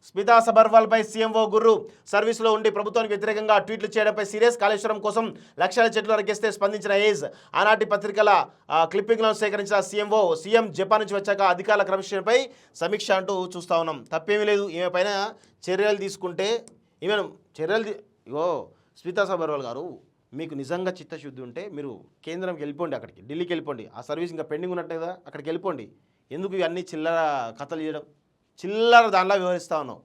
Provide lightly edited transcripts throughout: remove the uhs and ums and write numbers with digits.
Smita సబర్వాల్పై CMO గుర్రు సర్వీసులో ఉండి ప్రభుత్వానికి వ్యతిరేకంగా ట్వీట్లు చేయడంపై సీరియస్. కాళేశ్వరం కోసం లక్షల చెట్లు నరికేస్తే స్పందించిన ఏజ్. ఆనాటి పత్రికల క్లిప్పింగ్లను సేకరించిన సీఎం జపాన్ నుంచి వచ్చాక అధికారుల క్రమశిక్షణపై సమీక్ష అంటూ చూస్తూ ఉన్నాం. తప్పేమీ లేదు. ఈమె పైన చర్యలు తీసుకుంటే ఈమెను ఇగో స్మితా సబర్వాల్ గారు, మీకు నిజంగా చిత్తశుద్ధి ఉంటే మీరు కేంద్రంకి వెళ్ళిపోండి, అక్కడికి ఢిల్లీకి వెళ్ళిపోండి. ఆ సర్వీస్ ఇంకా పెండింగ్ ఉన్నట్టు కదా, అక్కడికి వెళ్ళిపోండి. ఎందుకు ఇవన్నీ చిల్లర కథలు చేయడం, చిల్లర దానిలా వ్యవహరిస్తూ ఉన్నావు.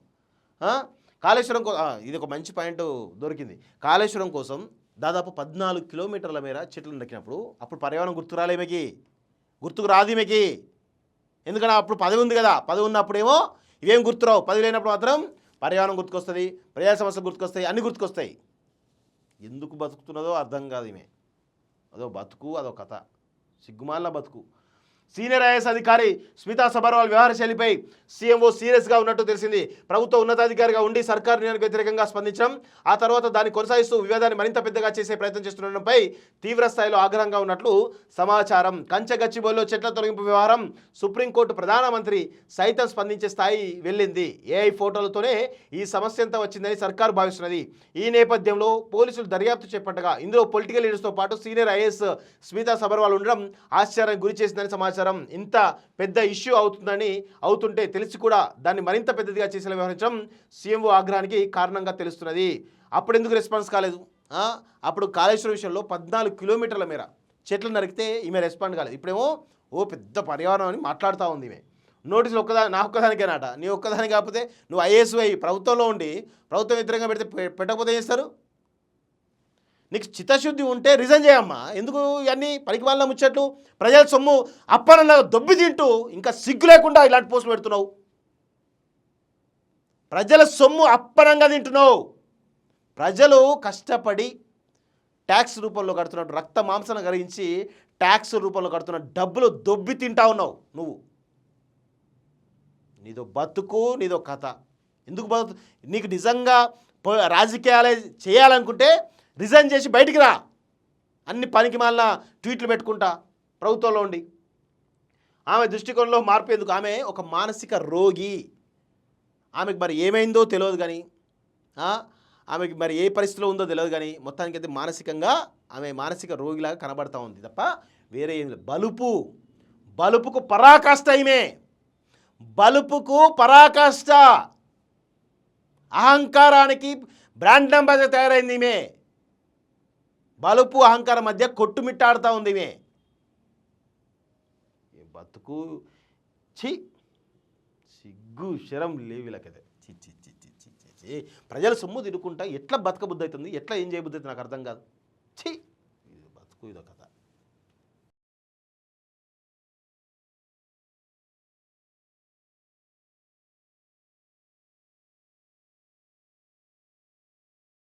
కాళేశ్వరం ఇది ఒక మంచి పాయింట్ దొరికింది. కాళేశ్వరం కోసం దాదాపు 14 కిలోమీటర్ల మేర చెట్లు నరికినప్పుడు అప్పుడు పర్యావరణం గుర్తుకు రాదు ఈమెకి. ఎందుకంటే అప్పుడు పదవి ఉంది కదా, పదవి ఉన్నప్పుడేమో ఇవేం గుర్తురావు, పదవి లేనప్పుడు మాత్రం పర్యావరణం గుర్తుకొస్తుంది, ప్రజా సమస్యలు గుర్తుకొస్తాయి, అన్నీ గుర్తుకొస్తాయి. ఎందుకు బతుకుతున్నదో అర్థం కాదు ఈమె. అదో బతుకు, అదో కథ, సిగ్గుమాల బతుకు. సీనియర్ ఐఏఎస్ అధికారి స్మితా సబర్వాల్ వ్యవహార శైలిపై సీఎంఓ సీరియస్గా ఉన్నట్టు తెలిసింది. ప్రభుత్వ ఉన్నతాధికారిగా ఉండి సర్కారు నిర్ణయానికి వ్యతిరేకంగా స్పందించడం, ఆ తర్వాత దాన్ని కొనసాగిస్తూ వివాదాన్ని మరింత పెద్దగా చేసే ప్రయత్నం చేస్తుండడంపై తీవ్ర స్థాయిలో ఆగ్రహంగా ఉన్నట్లు సమాచారం. కంచగచ్చిబౌలిలో చెట్ల తొలగింపు వ్యవహారం సుప్రీంకోర్టు ప్రధానమంత్రి సైతం స్పందించే స్థాయి వెళ్ళింది. ఏఐ ఫోటోలతోనే ఈ సమస్య అంతా వచ్చిందని సర్కారు భావిస్తున్నది. ఈ నేపథ్యంలో పోలీసులు దర్యాప్తు చేపట్టగా ఇందులో పొలిటికల్ లీడర్స్తో పాటు సీనియర్ ఐఏఎస్ స్మితా సబర్వాల్ ఉండడం ఆశ్చర్యానికి గురి చేసిందని సమాచారం. ఇంత పెద్ద ఇష్యూ అవుతుంటే తెలిసి కూడా దాన్ని మరింత పెద్దదిగా చేసేలా వ్యవహరించడం సీఎంఓ ఆగ్రహానికి కారణంగా తెలుస్తున్నది. అప్పుడు ఎందుకు రెస్పాన్స్ కాలేదు? అప్పుడు కాళేశ్వరం విషయంలో 14 కిలోమీటర్ల మేర చెట్లు నరికితే ఈమె రెస్పాండ్ కాలేదు. ఇప్పుడేమో పెద్ద పర్యావరణం అని మాట్లాడుతూ ఉంది ఈమె. నోటీసులు నా ఒక్కదానికేనాట, నీ ఒక్కదాని కాకపోతే నువ్వు ఐఏఎస్ ప్రభుత్వంలో ఉండి ప్రభుత్వం వ్యతిరేకంగా పెట్టకపోతే చేస్తారు. నీకు చిత్తశుద్ధి ఉంటే రిజైన్ చేయమ్మా. ఎందుకు ఇవన్నీ పనికి వాళ్ళ ముచ్చట్లు? ప్రజల సొమ్ము అప్పనలా దొబ్బి తింటూ ఇంకా సిగ్గు లేకుండా ఇలాంటి పోస్టులు పెడుతున్నావు. ప్రజల సొమ్ము అప్పనంగా తింటున్నావు. ప్రజలు కష్టపడి ట్యాక్స్ రూపంలో కడుతున్నట్టు రక్త మాంసం కరిగించి ట్యాక్స్ రూపంలో కడుతున్న డబ్బులు దొబ్బి తింటా ఉన్నావు నువ్వు. నీదో బతుకు, నీదో కథ. ఎందుకు నీకు నిజంగా రాజకీయాలే చేయాలనుకుంటే రిజైన్ చేసి బయటికి రా. అన్ని పనికి మాలిన ట్వీట్లు పెట్టుకుంటా ప్రభుత్వంలో ఉండి. ఆమె దృష్టికోణంలో మార్పు ఎందుకు? ఆమె ఒక మానసిక రోగి. ఆమెకు మరి ఏమైందో తెలియదు కానీ, ఆమెకి మరి ఏ పరిస్థితిలో ఉందో తెలియదు కానీ మొత్తానికైతే మానసికంగా ఆమె మానసిక రోగిలాగా కనబడతా ఉంది తప్ప వేరే ఏం లేదు. బలుపుకు పరాకాష్ట ఈమె. బలుపుకు పరాకాష్ట. అహంకారానికి బ్రాండ్ అంబాసిడర్ తయారైంది ఈమె. బలుపు అహంకారం మధ్య కొట్టుమిట్టాడుతూ ఉంది ఈమె. బతుకు సిగ్గు శరం లేవిలకదే. ప్రజల సొమ్ము తినుకుంటా ఎట్లా బతకబుద్ధి అవుతుంది, ఎట్లా ఏం చేయబుద్ధి అవుతుంది నాకు అర్థం కాదు.